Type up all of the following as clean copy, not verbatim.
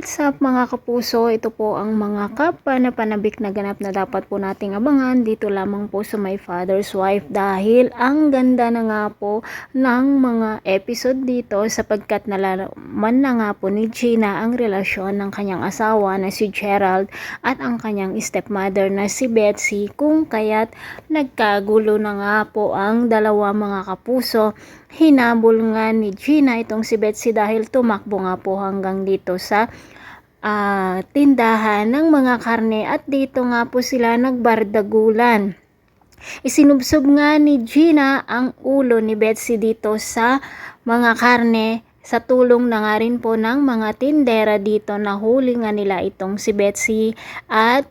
What's up mga kapuso? Ito po ang mga kapanapanabik na ganap na dapat po nating abangan dito lamang po sa My Father's Wife dahil ang ganda na nga po ng mga episode dito sapagkat nalalaman na nga po ni Gina ang relasyon ng kanyang asawa na si Gerald at ang kanyang stepmother na si Betsy kung kaya't nagkagulo na nga po ang dalawa mga kapuso. Hinabol nga ni Gina itong si Betsy dahil tumakbo nga po hanggang dito sa tindahan ng mga karne at dito nga po sila nagbardagulan. Isinubsob nga ni Gina ang ulo ni Betsy dito sa mga karne sa tulong na nga rin po ng mga tindera dito. Nahuli nga nila itong si Betsy at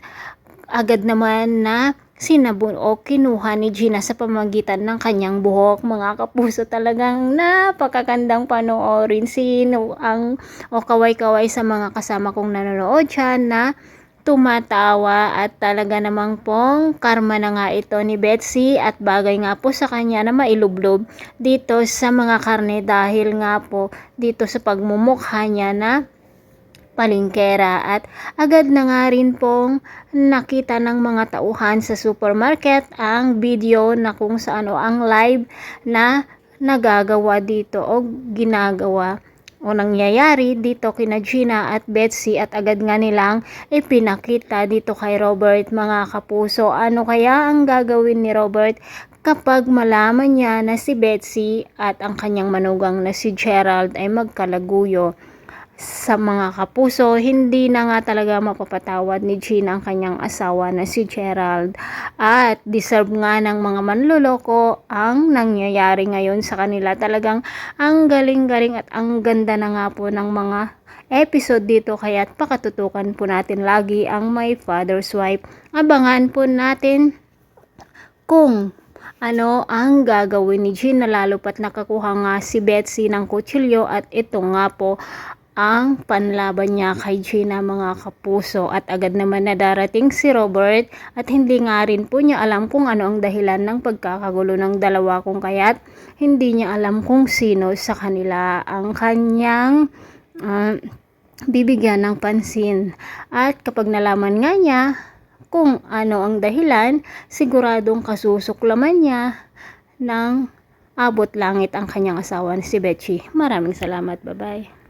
agad naman na sinabon o kinuha ni Gina sa pamagitan ng kanyang buhok. Mga kapuso, talagang napakagandang panoorin. Sino ang kaway-kaway sa mga kasama kong nanonood siya na tumatawa at talaga namang pong karma na nga ito ni Betsy at bagay nga po sa kanya na mailublob dito sa mga karne dahil nga po dito sa pagmumukha niya na palingkera at agad na nga rin pong nakita ng mga tauhan sa supermarket ang video na kung saan ang live na nagagawa dito o ginagawa o nangyayari dito kina Gina at Betsy at agad nga nilang ipinakita dito kay Robert mga kapuso. Ano kaya ang gagawin ni Robert kapag malaman niya na si Betsy at ang kanyang manugang na si Gerald ay magkalaguyo? Sa mga kapuso, hindi na nga talaga mapapatawad ni Gina ang kanyang asawa na si Gerald at deserve nga ng mga manloloko ang nangyayari ngayon sa kanila. Talagang ang galing-galing at ang ganda na nga po ng mga episode dito kaya't pakatutukan po natin lagi ang My Father's Wife. Abangan po natin kung ano ang gagawin ni Gina lalo pat nakakuha nga si Betsy ng kutsilyo at ito nga po ang panlaban niya kay Gina mga kapuso at agad naman na darating si Robert at hindi nga rin po niya alam kung ano ang dahilan ng pagkakagulo ng dalawa kung kaya't hindi niya alam kung sino sa kanila ang kanyang bibigyan ng pansin at kapag nalaman nga niya kung ano ang dahilan, siguradong kasusuklaman niya ng abot langit ang kanyang asawa si Betsy. Maraming salamat, bye bye.